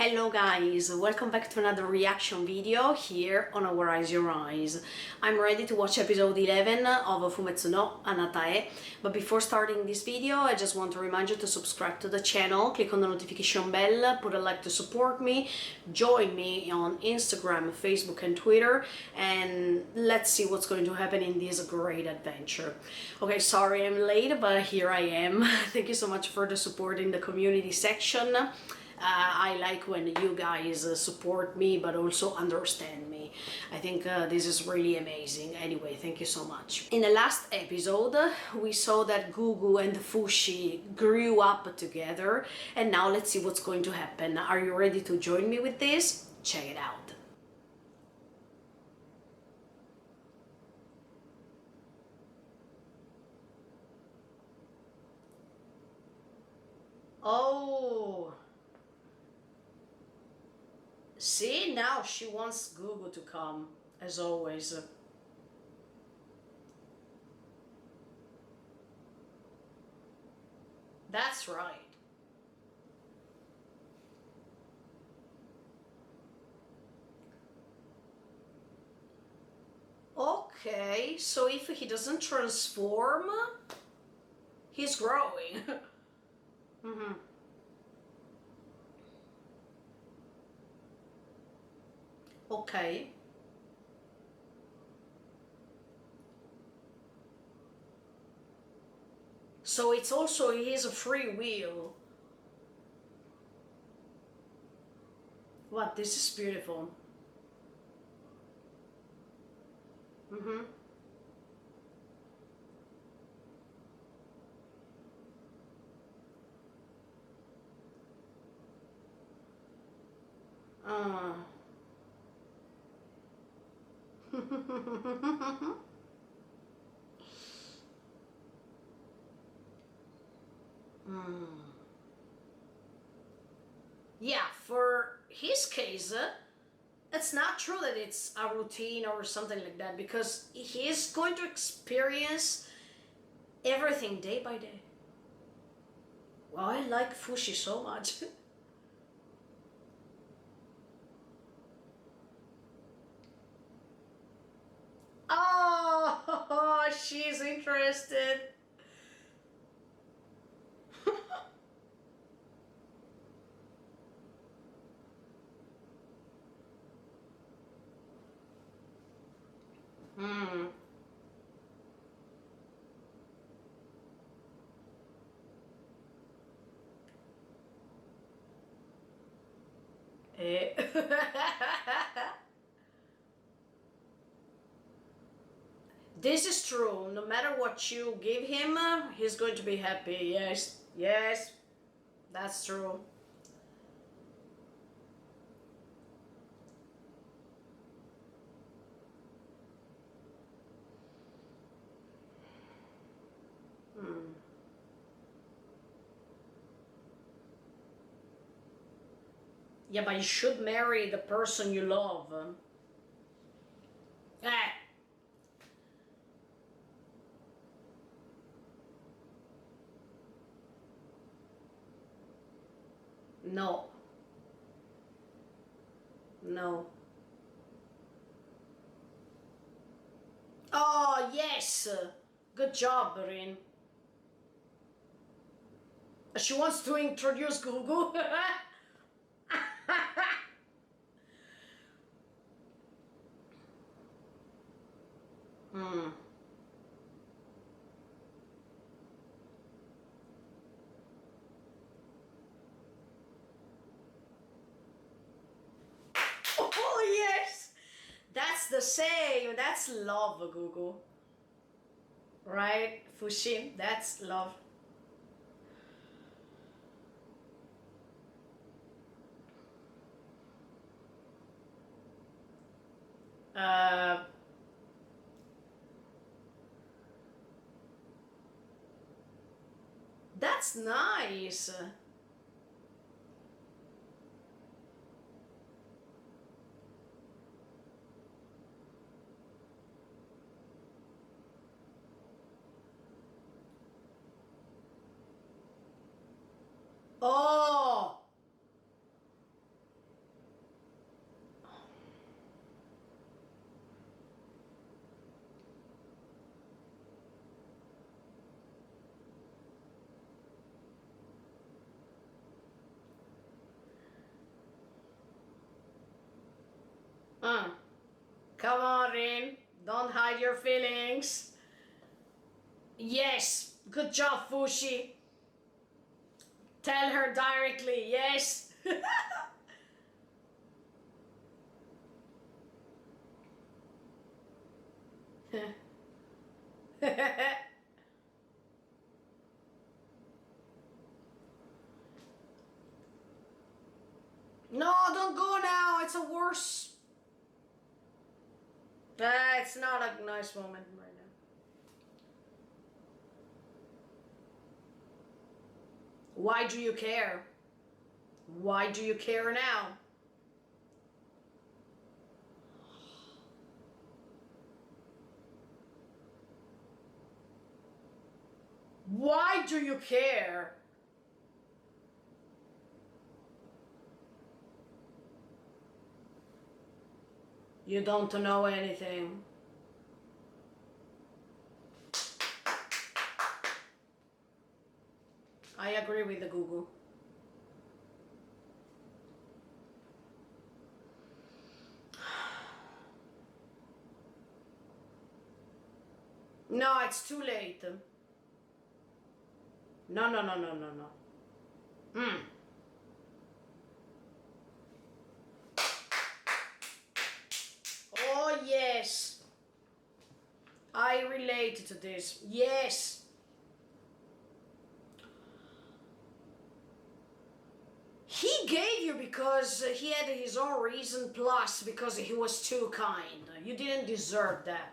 Hello guys, welcome back to another reaction video here on Our Eyes Your Eyes. I'm ready to watch episode 11 of Fumetsu no Anata, but before starting this video I just want to remind you to subscribe to the channel, click on the notification bell, put a like to support me, join me on Instagram, Facebook and Twitter, and let's see what's going to happen in this great adventure. Okay, sorry I'm late, but here I am. Thank you so much for the support in the community section. I like when you guys support me but also understand me. I think this is really amazing. Anyway, thank you so much. In the last episode we saw that Gugu and Fushi grew up together, and now let's see what's going to happen. Are you ready to join me with this? Check it out. Oh, see, now she wants Gugu to come, as always. That's right. Okay, so if he doesn't transform, he's growing. Mm-hmm. Okay. So it's also his free will. What? This is beautiful. Mm-hmm. Uh. Mm. Yeah, for his case, it's not true that it's a routine or something like that, because he is going to experience everything day by day. Well, I like Fushi so much. Oh, she's interested. Hmm. Eh. This is true. No matter what you give him, he's going to be happy. Yes, yes, that's true. Hmm. Yeah, but you should marry the person you love. Eh, no, no. Oh, yes. Good job, Rin. She wants to introduce Gugu. Hmm. Oh, yes. That's the same. That's love, Gugu. Right, Fushi? That's love. Uh, that's nice. Oh, Uh, Come on, Rin. Don't hide your feelings. Yes. Good job, Fushi. Tell her directly. Yes. No, don't go now. It's a worse. It's not a nice moment right now. Why do you care? Why do you care now? Why do you care? You don't know anything. I agree with the Google. No, it's too late. No, no, no, no, no, no. Hmm. Oh, yes. I relate to this. Yes. He gave you because he had his own reason, plus because he was too kind. You didn't deserve that.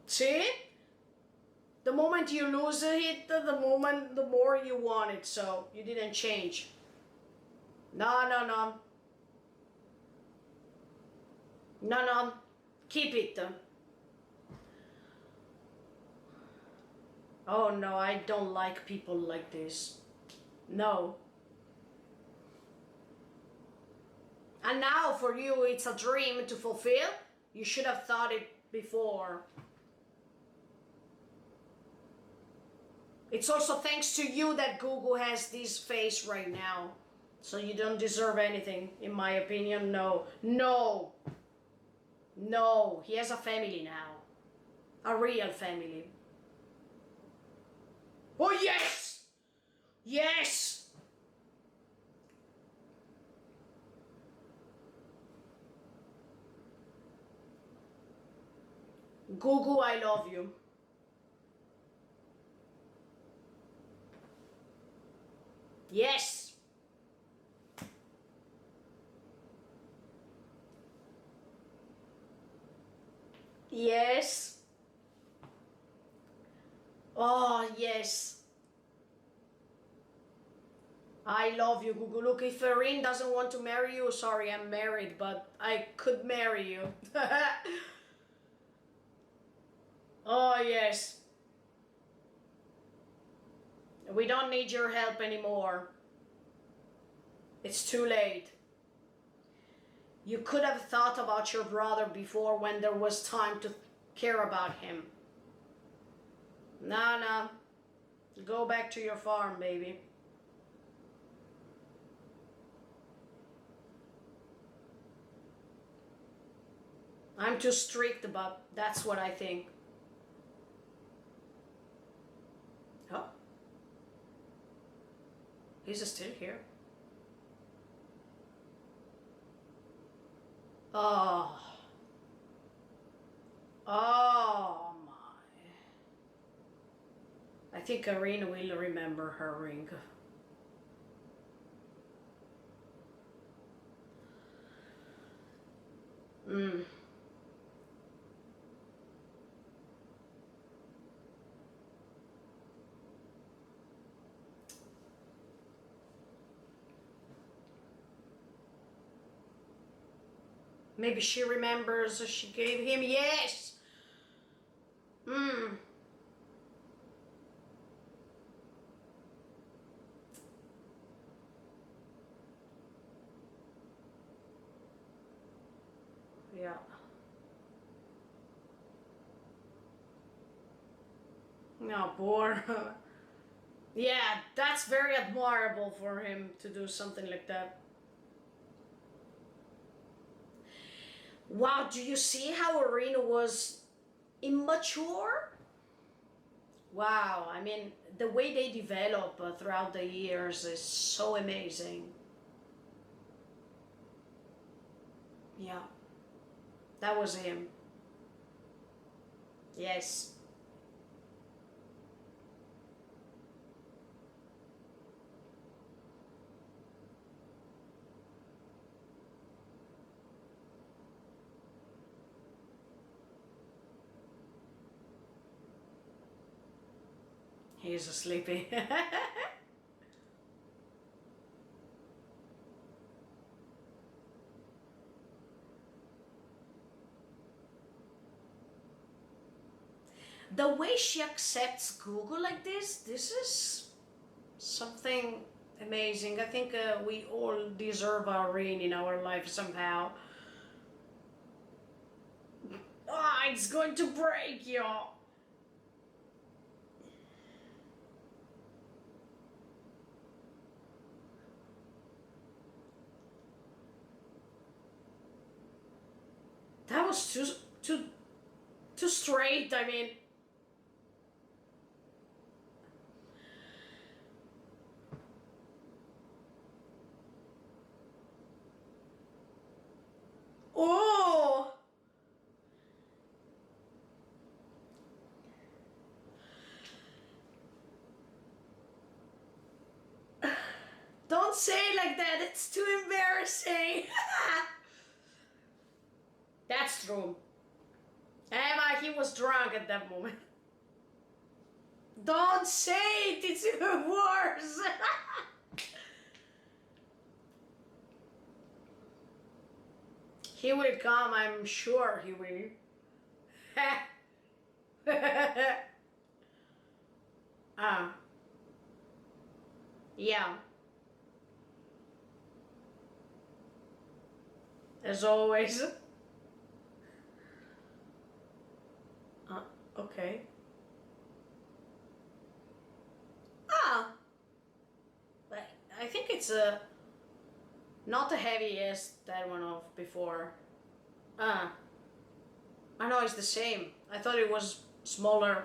See? The moment you lose it, the more you want it, so you didn't change. No, no, no. No, no. Keep it. Oh no, I don't like people like this. No. And now for you it's a dream to fulfill? You should have thought it before. It's also thanks to you that Google has this face right now. So you don't deserve anything, in my opinion. No. No. No. He has a family now. A real family. Oh yes! Yes! Google, I love you. Yes! Yes! Oh, yes. I love you, Google. Look, if Erin doesn't want to marry you, sorry, I'm married, but I could marry you. Oh, yes. We don't need your help anymore. It's too late. You could have thought about your brother before when there was time to care about him. No, no. Go back to your farm, baby. I'm too strict, but that's what I think. Oh. He's still here. Oh. Oh my. I think Irene will remember her ring. Mm. Maybe she remembers she gave him. Yes! Mm. Yeah. No, poor. Yeah, that's very admirable for him to do something like that. Wow, do you see how Arena was immature? Wow, I mean, the way they develop throughout the years is so amazing. Yeah, that was him. Yes. He's sleepy. The way she accepts Google like this is something amazing. I think we all deserve our rain in our life somehow. Ah, it's going to break, y'all. That was too straight. I mean, oh, don't say it like that. It's too embarrassing. That's true. Emma, he was drunk at that moment. Don't say it. It's even worse. He will come. I'm sure he will. Ah, yeah. As always. Okay. Ah, but I think it's not the heaviest that one of before. Ah, I know it's the same. I thought it was smaller.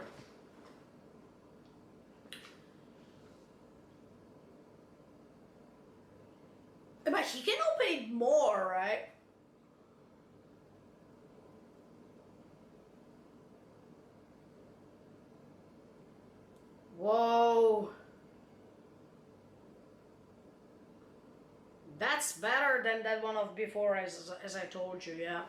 But he can open it more, right? Whoa. That's better than that one of before, as I told you, yeah.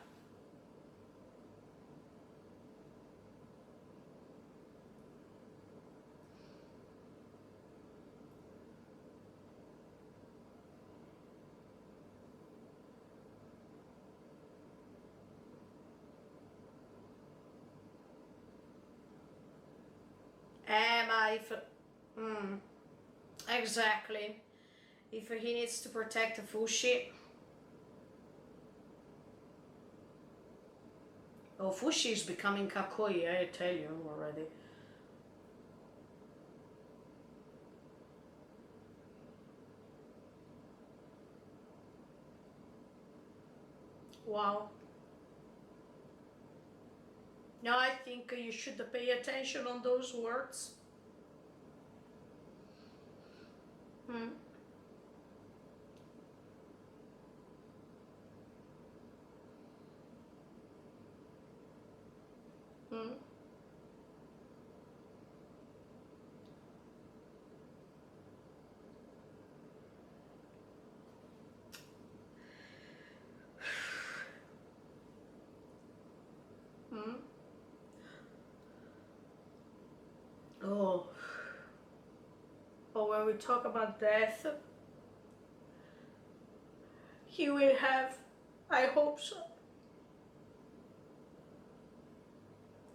If... exactly. If he needs to protect Fushi... Oh, Fushi is becoming kakoi, I tell you already. Wow. Now I think you should pay attention on those words. Hmm. Hmm. Hmm. Oh. Oh, when we talk about death, he will have, I hope so,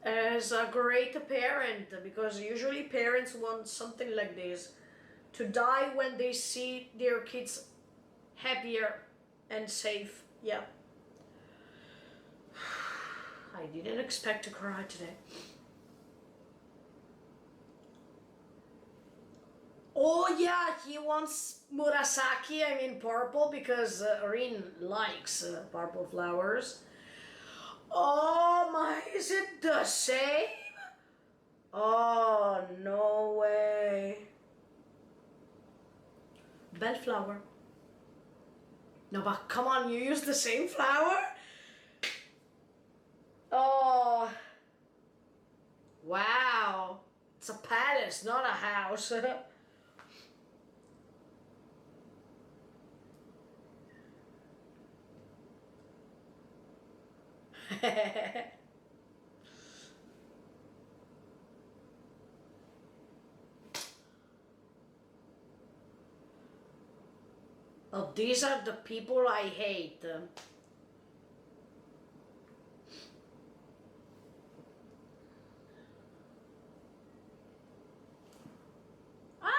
as a great parent, because usually parents want something like this, to die when they see their kids happier and safe. Yeah. I didn't expect to cry today. Oh yeah, he wants Murasaki, I mean purple, because Rin likes purple flowers. Oh my, is it the same? Oh, no way. Bellflower. No, but come on, you use the same flower? Oh, wow. It's a palace, not a house. Oh, these are the people I hate. Ah!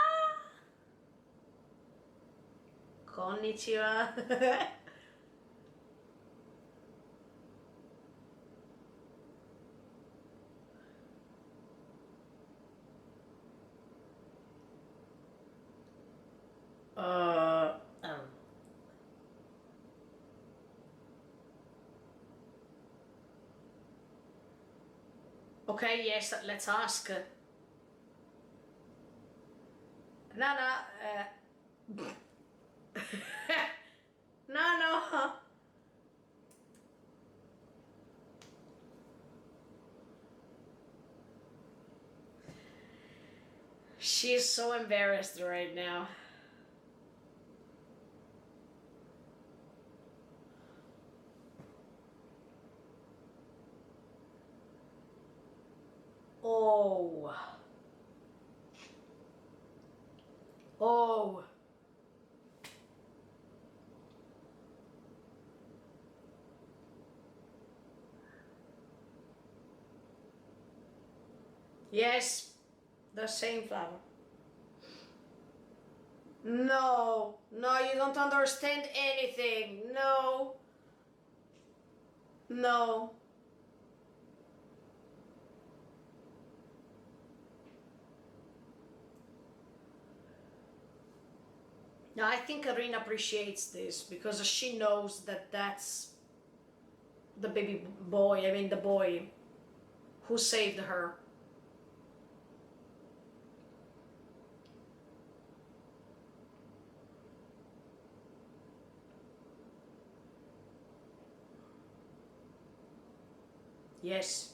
Konnichiwa. uh, um. Okay, yes, let's ask. Nana, no, no. She's so embarrassed right now. Oh. Oh. Yes, the same flower. No, no, you don't understand anything. No, no. No, I think Karina appreciates this because she knows that that's the baby boy, I mean the boy who saved her. Yes,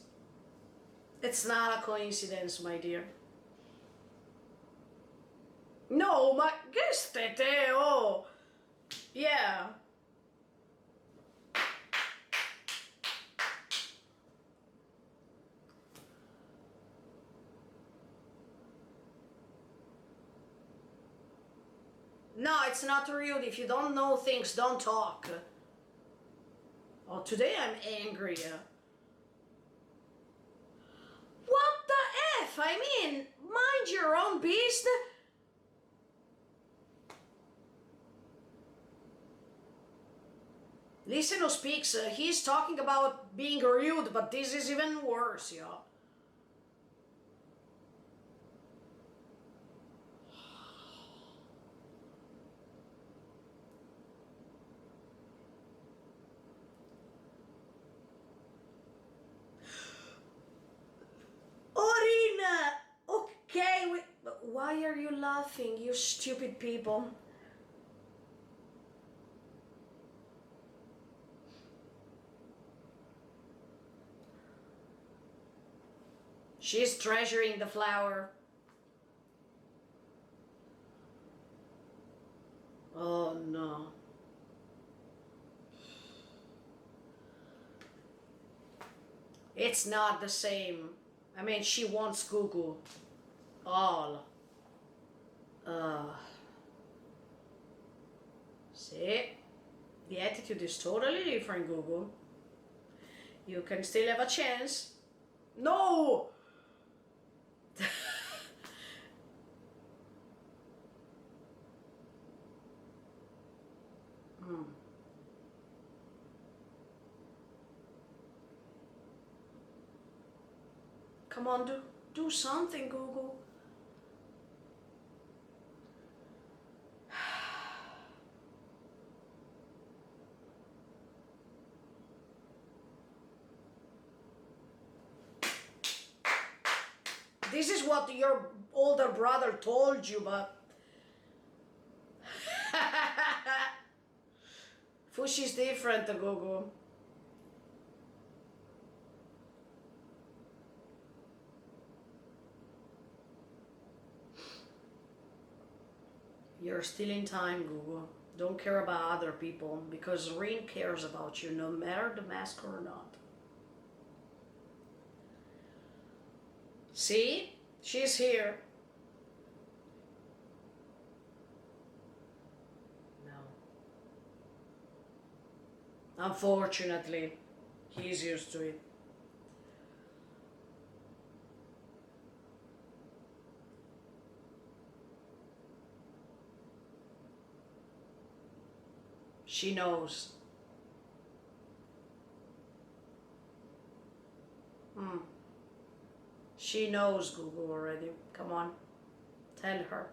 it's not a coincidence, my dear. No, ma che stete, oh, yeah. No, it's not rude. If you don't know things, don't talk. Oh, today I'm angry. What the F? I mean, mind your own beast. Listen who speaks. He's talking about being rude, but this is even worse, yeah. Orina! Okay, but why are you laughing, you stupid people? She's treasuring the flower. Oh no. It's not the same. I mean, she wants Gugu. All. Uh, see? The attitude is totally different, Gugu. You can still have a chance. No! Hmm. Come on, do something, Gugu. This is what your older brother told you, but Fushi's different, Gugu. You're still in time, Gugu. Don't care about other people, because Rin cares about you no matter the mask or not. See? She's here. No. Unfortunately, he's used to it. She knows. She knows, Google, already. Come on. Tell her.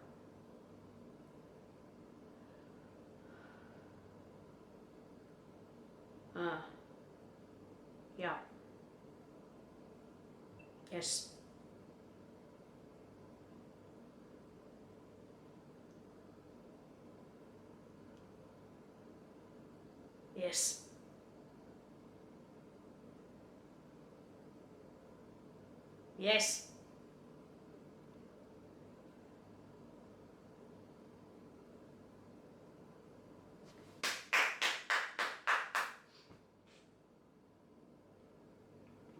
Yeah. Yes. Yes. Yes.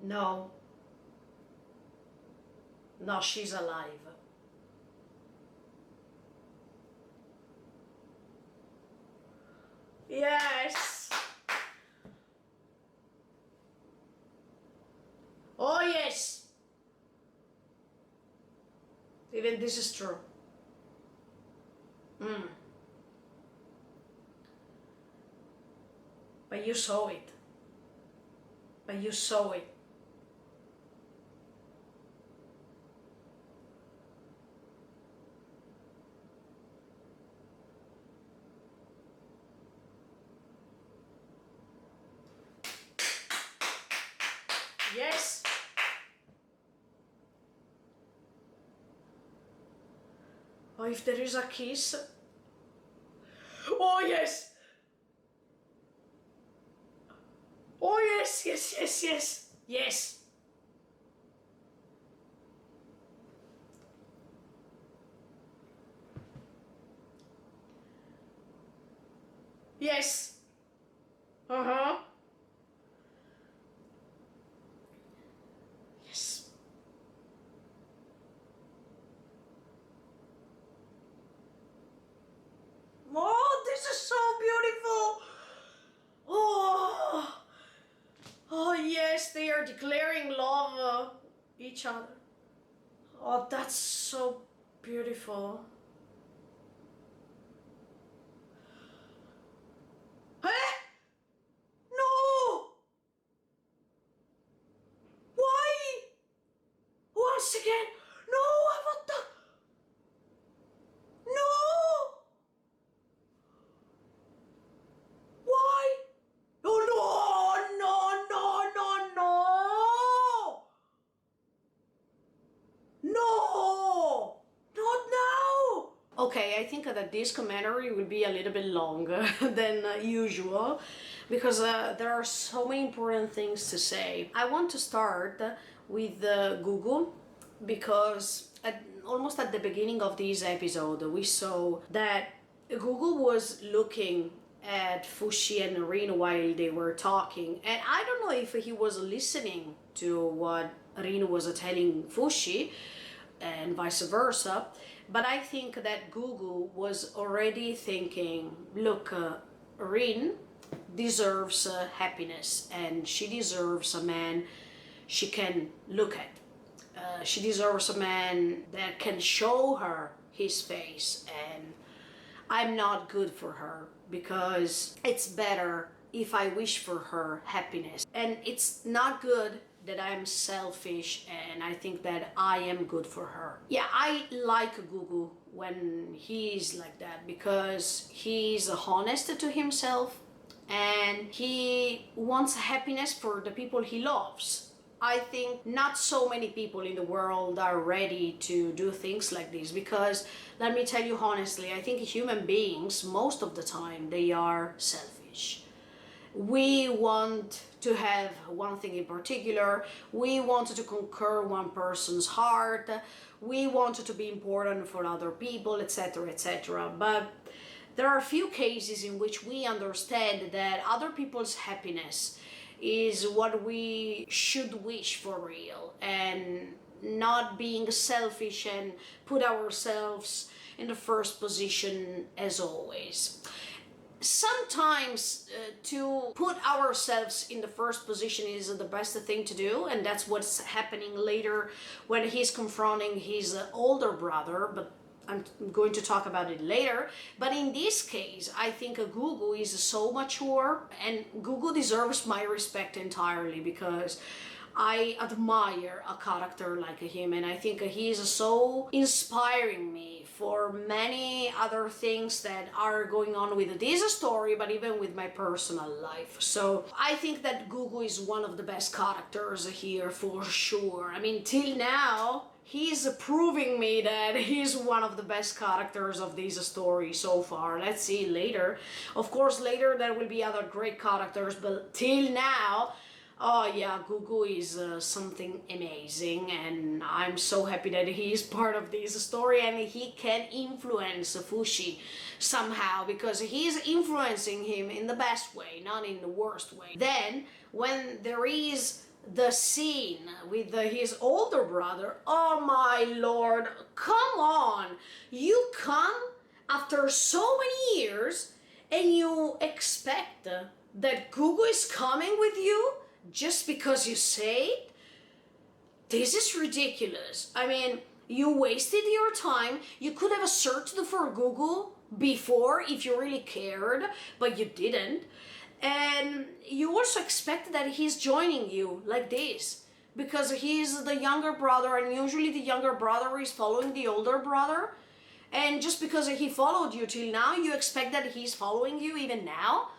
No. No, she's alive. Yes. Oh, yes. Even this is true. But you saw it. But you saw it. Yes. Oh, if there is a kiss. Oh, yes. Oh, yes, yes, yes, yes. Yes. Yes. Uh-huh. Yes. Oh, this is so beautiful. Oh. Oh, yes, they are declaring love each other. Oh, that's so beautiful. Eh? No! Why? Once again? No, I want the... No! Why? Oh, no, no, no, no, no! No! Not now! Okay, I think that this commentary will be a little bit longer than usual, because there are so many important things to say. I want to start with Google, because almost at the beginning of this episode we saw that Google was looking at Fushi and Rin while they were talking, and I don't know if he was listening to what Rin was telling Fushi and vice versa, but I think that Google was already thinking, look, Rin deserves happiness, and she deserves a man she can look at. She deserves a man that can show her his face, and I'm not good for her, because it's better if I wish for her happiness. And it's not good that I'm selfish and I think that I am good for her. Yeah, I like Gugu when he's like that, because he's honest to himself and he wants happiness for the people he loves. I think not so many people in the world are ready to do things like this, because let me tell you honestly, I think human beings, most of the time, they are selfish. We want to have one thing in particular. We want to conquer one person's heart. We want to be important for other people, etc., etc. But there are a few cases in which we understand that other people's happiness is what we should wish for real, and not being selfish and put ourselves in the first position as always. Sometimes to put ourselves in the first position is the best thing to do, and that's what's happening later when he's confronting his older brother, but I'm going to talk about it later. But in this case, I think Gugu is so mature, and Gugu deserves my respect entirely, because I admire a character like him, and I think he is so inspiring me for many other things that are going on with this story, but even with my personal life. So I think that Gugu is one of the best characters here for sure. I mean, till now, he's proving me that he's one of the best characters of this story so far. Let's see later. Of course, later there will be other great characters, but till now, oh yeah, Gugu is something amazing, and I'm so happy that he is part of this story and he can influence Fushi somehow, because he is influencing him in the best way, not in the worst way. Then, when there is the scene with his older brother, oh my lord, come on! You come after so many years and you expect that Gugu is coming with you just because you say it? This is ridiculous. I mean, you wasted your time. You could have searched for Gugu before if you really cared, but you didn't. And you also expect that he's joining you like this because he's the younger brother, and usually the younger brother is following the older brother. And just because he followed you till now, you expect that he's following you even now?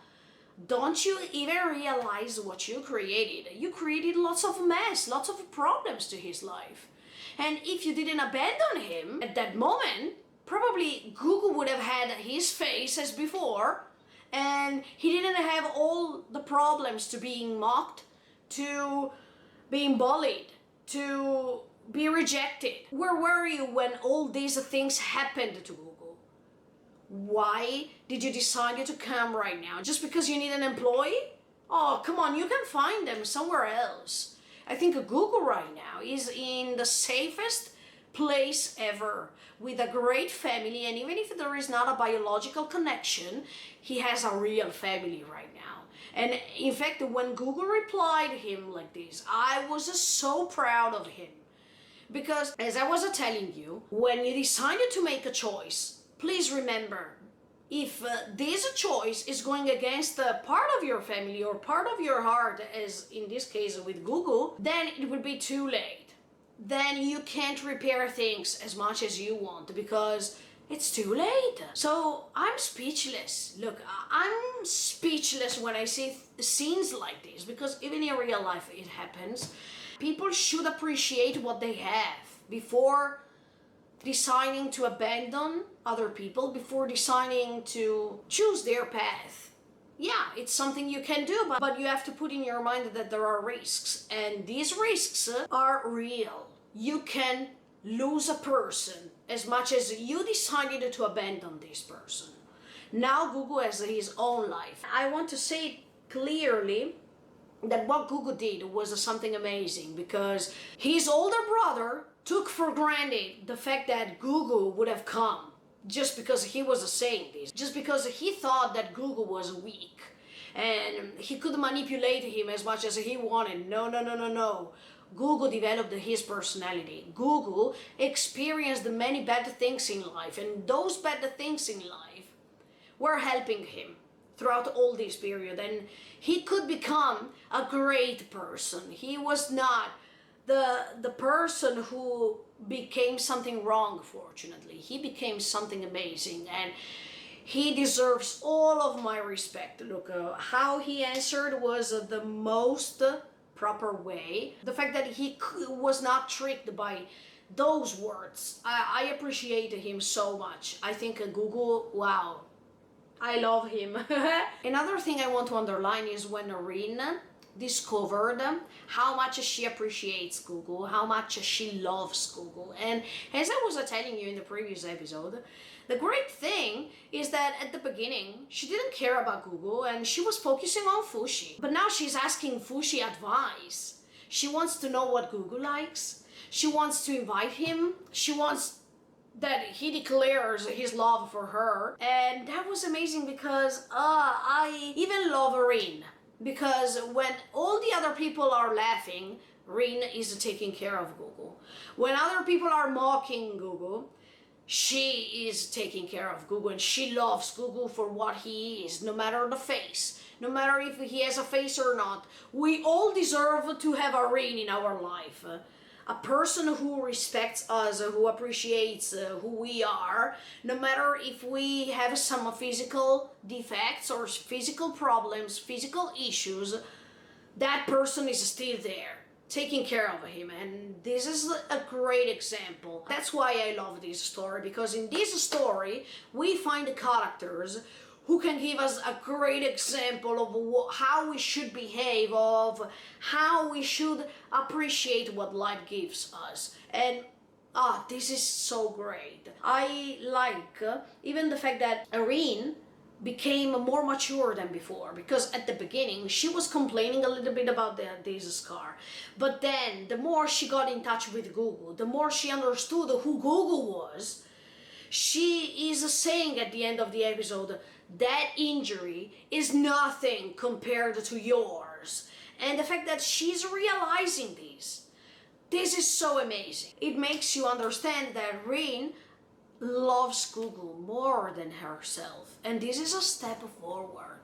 Don't you even realize what you created? You created lots of mess, lots of problems to his life. And if you didn't abandon him at that moment, probably Gugu would have had his face as before, and he didn't have all the problems to being mocked, to being bullied, to be rejected. Where were you when all these things happened to Gugu? Why did you decide to come right now? Just because you need an employee? Oh, come on, you can find them somewhere else. I think Gugu right now is in the safest place ever, with a great family, and even if there is not a biological connection, he has a real family right now. And in fact, when Gugu replied him like this, I was so proud of him. Because, as I was telling you, when you decided to make a choice, please remember, if this choice is going against part of your family or part of your heart, as in this case with Gugu, then it will be too late. Then you can't repair things as much as you want, because it's too late. So I'm speechless. Look, I'm speechless when I see scenes like this, because even in real life it happens. People should appreciate what they have before deciding to abandon other people, before deciding to choose their path. Yeah, it's something you can do, but you have to put in your mind that there are risks, and these risks are real. You can lose a person as much as you decided to abandon this person. Now Gugu has his own life. I want to say clearly that what Gugu did was something amazing, because his older brother took for granted the fact that Gugu would have come just because he was saying this, just because he thought that Gugu was weak and he could manipulate him as much as he wanted. No, no, no, no, no. Gugu developed his personality. Gugu experienced many bad things in life, and those bad things in life were helping him throughout all this period, and he could become a great person. He was not the person who became something wrong, fortunately. He became something amazing, and he deserves all of my respect. Look, how he answered was the most proper way. The fact that he was not tricked by those words, I appreciate him so much. I think Google, wow, I love him. Another thing I want to underline is when Rin discovered how much she appreciates Google, how much she loves Google. And as I was telling you in the previous episode, the great thing is that at the beginning, she didn't care about Google and she was focusing on Fushi. But now she's asking Fushi advice. She wants to know what Google likes. She wants to invite him. She wants that he declares his love for her. And that was amazing because I even love Rin. Because when all the other people are laughing, Rin is taking care of Google. When other people are mocking Google, she is taking care of Google, and she loves Google for what he is, no matter the face, no matter if he has a face or not. We all deserve to have a Rin in our life. A person who respects us, who appreciates who we are, no matter if we have some physical defects or physical problems, physical issues, that person is still there, taking care of him. And this is a great example. That's why I love this story, because in this story, we find characters who can give us a great example of how we should behave, of how we should appreciate what life gives us. And this is so great. I like even the fact that Rin became more mature than before, because at the beginning she was complaining a little bit about this scar, but then the more she got in touch with Google, the more she understood who Google was. She is saying at the end of the episode, that injury is nothing compared to yours. And the fact that she's realizing this is so amazing. It makes you understand that Rin loves Google more than herself. And this is a step forward.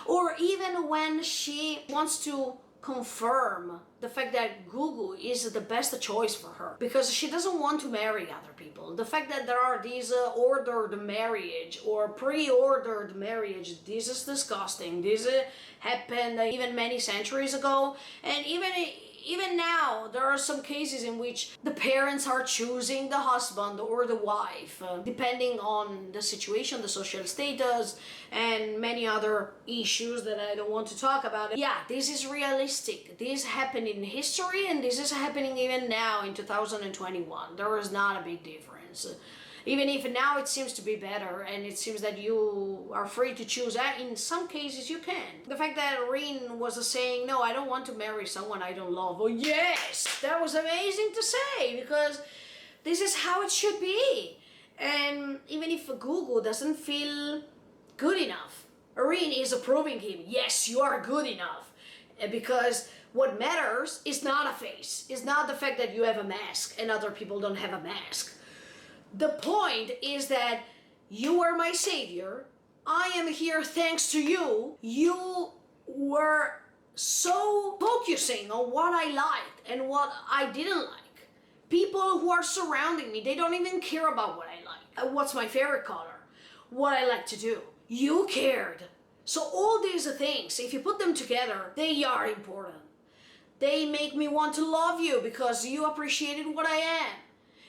Or even when she wants to confirm the fact that Google is the best choice for her, because she doesn't want to marry other people. The fact that there are these ordered marriage or pre-ordered marriage, this is disgusting. This happened even many centuries ago, and even now there are some cases in which the parents are choosing the husband or the wife depending on the situation, the social status, and many other issues that I don't want to talk about. Yeah, this is realistic. This happened in history, and this is happening even now in 2021. There is not a big difference. Even if now it seems to be better and it seems that you are free to choose, in some cases you can. The fact that Rin was saying, no, I don't want to marry someone I don't love. Oh yes, that was amazing to say, because this is how it should be. And even if Google doesn't feel good enough, Rin is approving him. Yes, you are good enough. Because what matters is not a face. It's not the fact that you have a mask and other people don't have a mask. The point is that you are my savior. I am here thanks to you. You were so focusing on what I liked and what I didn't like. People who are surrounding me, they don't even care about what I like. What's my favorite color? What I like to do. You cared. So all these things, if you put them together, they are important. They make me want to love you because you appreciated what I am.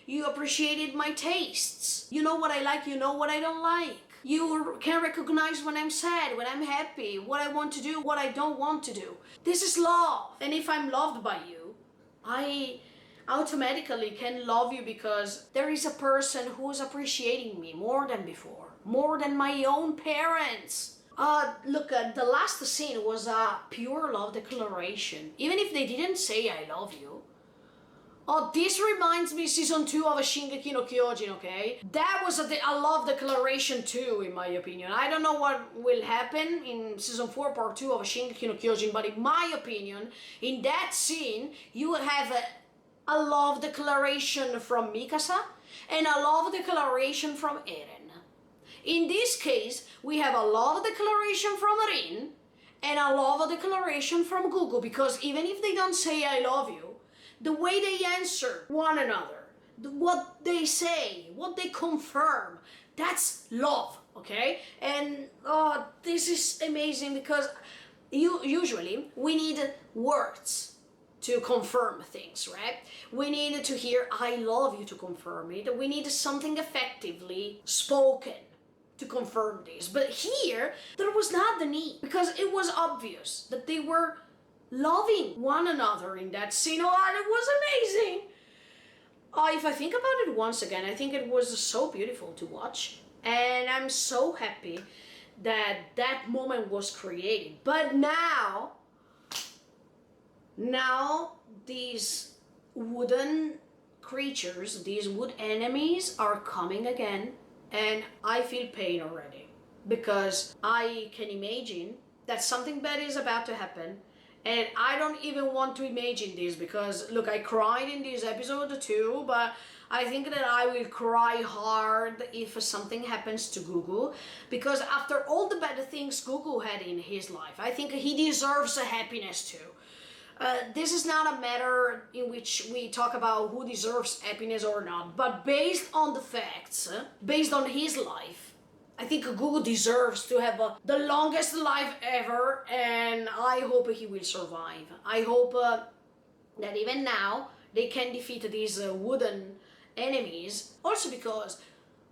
You appreciated my tastes. You know what I like, you know what I don't like. You can recognize when I'm sad, when I'm happy, what I want to do, what I don't want to do. This is love. And if I'm loved by you, I automatically can love you because there is a person who is appreciating me more than before, more than my own parents. Look, the last scene was a pure love declaration. Even if they didn't say I love you. Oh, this reminds me season 2 of Shingeki no Kyojin, okay? That was a love declaration too, in my opinion. I don't know what will happen in season 4 part 2 of Shingeki no Kyojin, but in my opinion, in that scene, you have a love declaration from Mikasa and a love declaration from Eren. In this case, we have a love declaration from Rin and a love declaration from Google, because even if they don't say I love you, the way they answer one another, what they say, what they confirm, that's love, okay? And this is amazing because usually we need words to confirm things, right? We need to hear I love you to confirm it. We need something effectively spoken to confirm this. But here, there was not the need, because it was obvious that they were loving one another in that scene. Oh, it was amazing. If I think about it once again, I think it was so beautiful to watch. And I'm so happy that that moment was created. But now these wooden creatures, these wood enemies are coming again, and I feel pain already, because I can imagine that something bad is about to happen, and I don't even want to imagine this, because look, I cried in this episode too, but I think that I will cry hard if something happens to Gugu, because after all the bad things Gugu had in his life, I think he deserves a happiness too. This is not a matter in which we talk about who deserves happiness or not, but based on the facts, based on his life, I think Gugu deserves to have the longest life ever, and I hope he will survive. I hope that even now they can defeat these wooden enemies, also because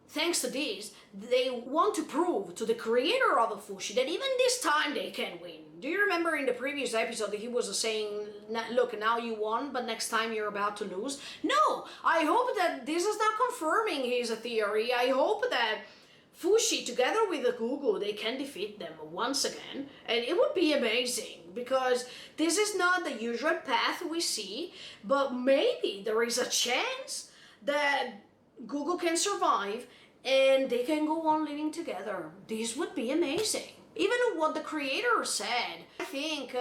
thanks to this, they want to prove to the creator of Fushi that even this time they can win. Do you remember in the previous episode he was saying, look, now you won, but next time you're about to lose? No, I hope that this is not confirming his theory. I hope that Fushi, together with the Gugu, they can defeat them once again, and it would be amazing, because this is not the usual path we see, but maybe there is a chance that Gugu can survive and they can go on living together. This would be amazing. Even what the creator said, I think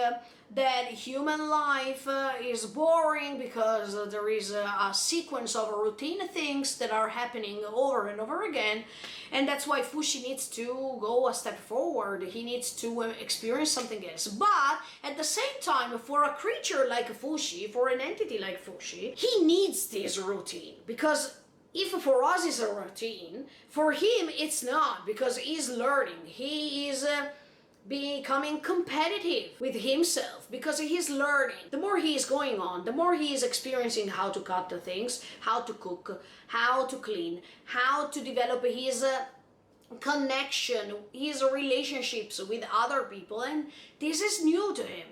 that human life is boring because there is a sequence of routine things that are happening over and over again, and that's why Fushi needs to go a step forward. He needs to experience something else. But at the same time, for a creature like Fushi, for an entity like Fushi, he needs this routine, because if for us it's a routine, for him it's not, because he's learning. He is becoming competitive with himself, because he's learning. The more he is going on, the more he is experiencing how to cut the things, how to cook, how to clean, how to develop his connection, his relationships with other people, and this is new to him.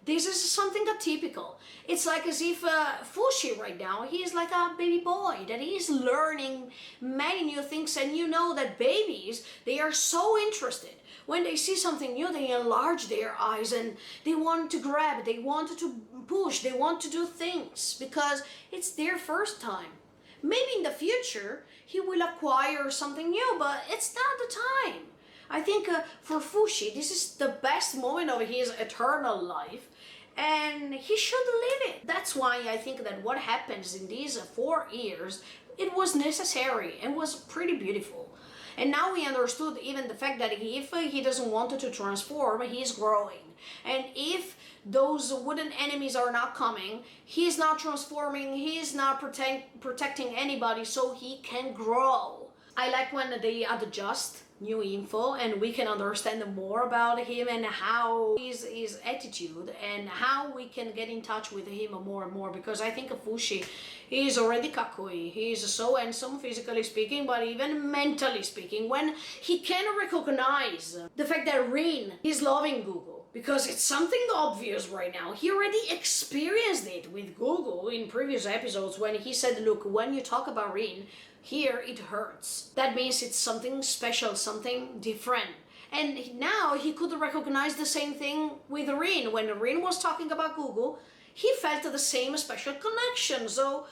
This is something atypical. It's like as if Fushi right now, he is like a baby boy, that he is learning many new things, and you know that babies, they are so interested. When they see something new, they enlarge their eyes and they want to grab, they want to push, they want to do things, because it's their first time. Maybe in the future, he will acquire something new, but it's not the time. I think for Fushi, this is the best moment of his eternal life, and he should live it. That's why I think that what happens in these 4 years, it was necessary and was pretty beautiful. And now we understood even the fact that if he doesn't want to transform, he's growing. And if those wooden enemies are not coming, he's not transforming, he's not protecting anybody, so he can grow. I like when they adjust new info and we can understand more about him and how his attitude, and how we can get in touch with him more and more, because I think Fushi is already kakui. He is so handsome physically speaking, but even mentally speaking, when he can recognize the fact that Rin is loving Gugu, because it's something obvious right now. He already experienced it with Gugu in previous episodes when he said, look, when you talk about Rin, here it hurts. That means it's something special, something different. And now he could recognize the same thing with Rin. When Rin was talking about Gugu, he felt the same special connection. So,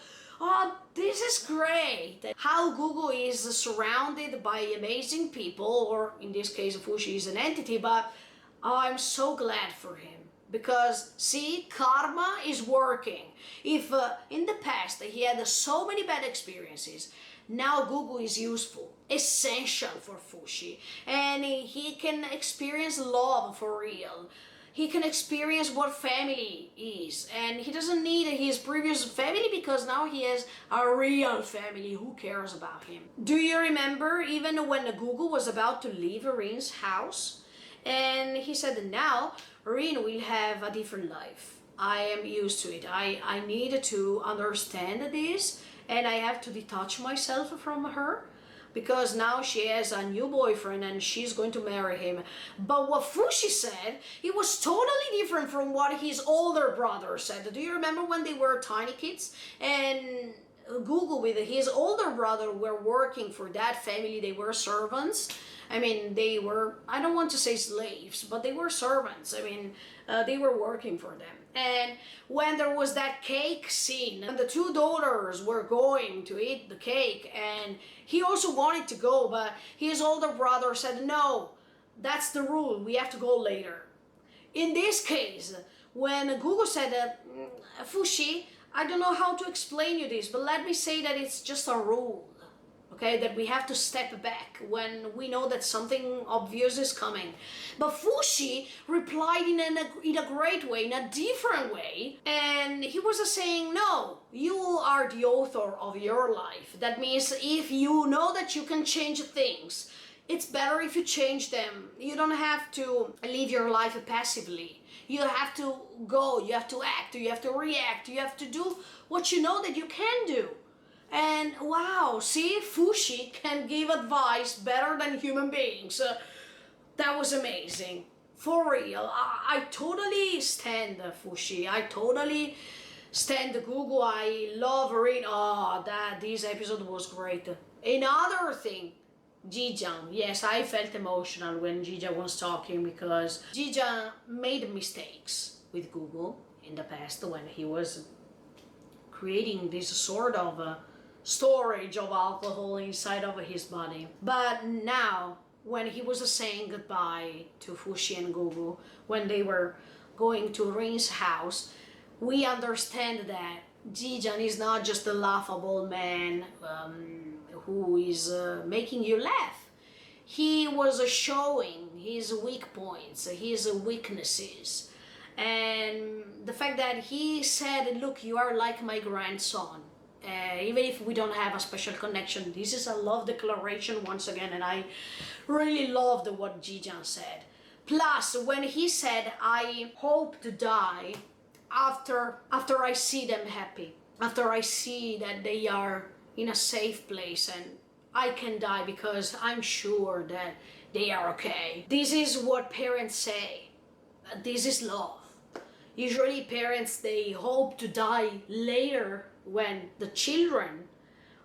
this is great. How Gugu is surrounded by amazing people, or in this case Fushi is an entity, but I'm so glad for him. Because, see, karma is working. If in the past he had so many bad experiences, now Gugu is useful, essential for Fushi, and he can experience love for real. He can experience what family is, and he doesn't need his previous family, because now he has a real family who cares about him. Do you remember even when Gugu was about to leave Rin's house, and he said now Rin will have a different life. I am used to it. I need to understand this, and I have to detach myself from her because now she has a new boyfriend and she's going to marry him. But what Fushi said, it was totally different from what his older brother said. Do you remember when they were tiny kids and Google with his older brother were working for that family? They were servants. I mean, they were, I don't want to say slaves, but they were servants. I mean, they were working for them. And when there was that cake scene, and the two daughters were going to eat the cake, and he also wanted to go, but his older brother said, no, that's the rule, we have to go later. In this case, when Google said, Fushi, I don't know how to explain you this, but let me say that it's just a rule. Okay, that we have to step back when we know that something obvious is coming. But Fushi replied in a great way, in a different way, and he was saying, no, you are the author of your life. That means if you know that you can change things, it's better if you change them. You don't have to live your life passively. You have to go, you have to act, you have to react, you have to do what you know that you can do. And wow, see, Fushi can give advice better than human beings. That was amazing. For real, I totally stand Fushi. I totally stand Google. I love reading. Oh, this episode was great. Another thing, Jijang. Yes, I felt emotional when Jija was talking because Jija made mistakes with Google in the past when he was creating this sort of storage of alcohol inside of his body. But now, when he was saying goodbye to Fushi and Gugu, when they were going to Rin's house, we understand that Jijan is not just a laughable man who is making you laugh. He was showing his weak points, his weaknesses, and the fact that he said, look, you are like my grandson. Even if we don't have a special connection, this is a love declaration once again, and I really loved what Jijan said. Plus, when he said, I hope to die after I see them happy, after I see that they are in a safe place and I can die because I'm sure that they are okay. This is what parents say. This is love. Usually parents, they hope to die later when the children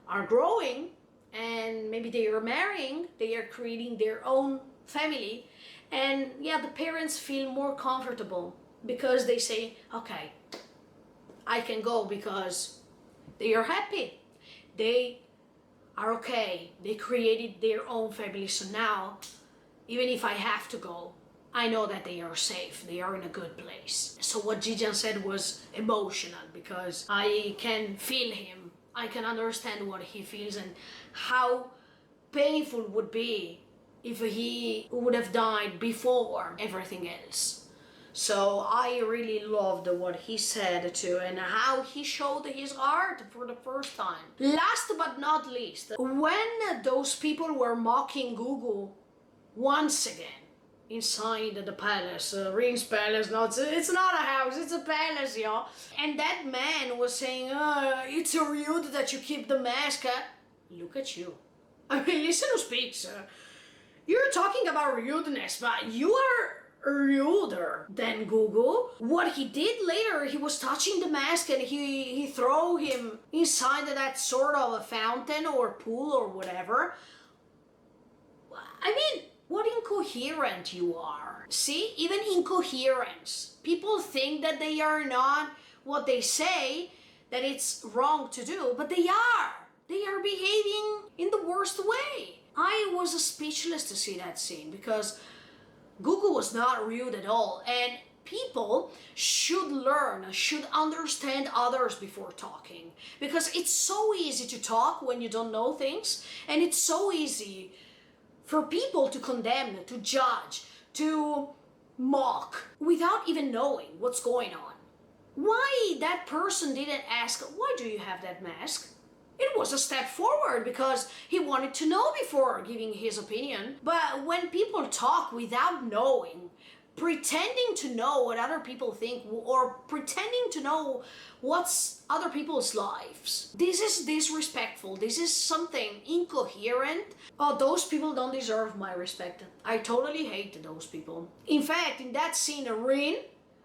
are growing and maybe they are marrying, they are creating their own family, and yeah, the parents feel more comfortable because they say, okay, I can go because they are happy, they are okay, they created their own family, so now even if I have to go, I know that they are safe, they are in a good place. So what Jijan said was emotional because I can feel him, I can understand what he feels and how painful it would be if he would have died before everything else. So I really loved what he said too and how he showed his art for the first time. Last but not least, when those people were mocking Gugu once again, inside the palace, Ring's palace, it's not a house, it's a palace, y'all. And that man was saying, it's rude that you keep the mask. Look at you. I mean, listen who speaks. You're talking about rudeness, but you are ruder than Gugu. What he did later, he was touching the mask and he threw him inside that sort of a fountain or pool or whatever. I mean, what incoherent you are. See, even incoherence. People think that they are not what they say, that it's wrong to do, but they are. They are behaving in the worst way. I was speechless to see that scene because Gugu was not rude at all, and people should learn, should understand others before talking, because it's so easy to talk when you don't know things, and it's so easy for people to condemn, to judge, to mock, without even knowing what's going on. Why that person didn't ask, why do you have that mask? It was a step forward because he wanted to know before giving his opinion. But when people talk without knowing, pretending to know what other people think or pretending to know what's other people's lives. This is disrespectful. This is something incoherent. Oh, those people don't deserve my respect. I totally hate those people. In fact, in that scene, Rin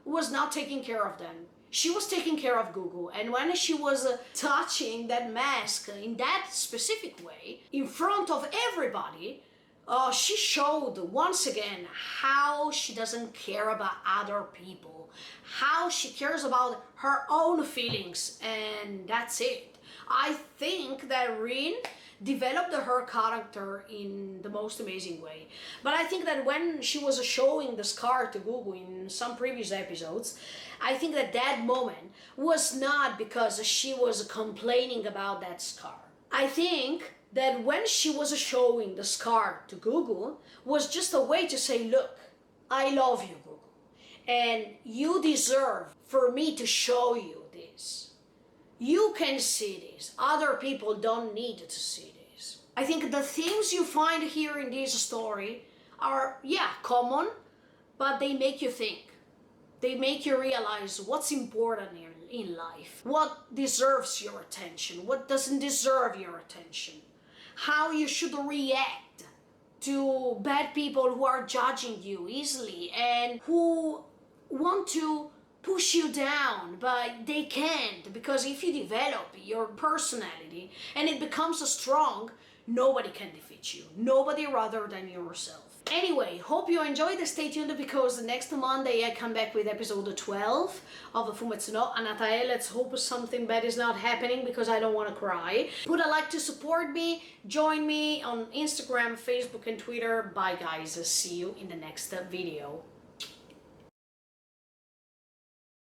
was not taking care of them. She was taking care of Gugu, and when she was touching that mask in that specific way, in front of everybody, she showed once again how she doesn't care about other people, how she cares about her own feelings, and that's it. I think that Rin developed her character in the most amazing way. But I think that when she was showing the scar to Gugu in some previous episodes, I think that that moment was not because she was complaining about that scar. I think that when she was showing the scar to Gugu was just a way to say, look, I love you, Gugu, and you deserve for me to show you this. You can see this. Other people don't need to see this. I think the themes you find here in this story are, yeah, common, but they make you think. They make you realize what's important in life, what deserves your attention, what doesn't deserve your attention, how you should react to bad people who are judging you easily and who want to push you down, but they can't, because if you develop your personality and it becomes strong, nobody can defeat you. Nobody rather than yourself. Anyway, hope you enjoyed. Stay tuned because next Monday I come back with episode 12 of Fumetsu no Anata. Let's hope something bad is not happening because I don't want to cry. Put a like to support me. Join me on Instagram, Facebook and Twitter. Bye guys. See you in the next video.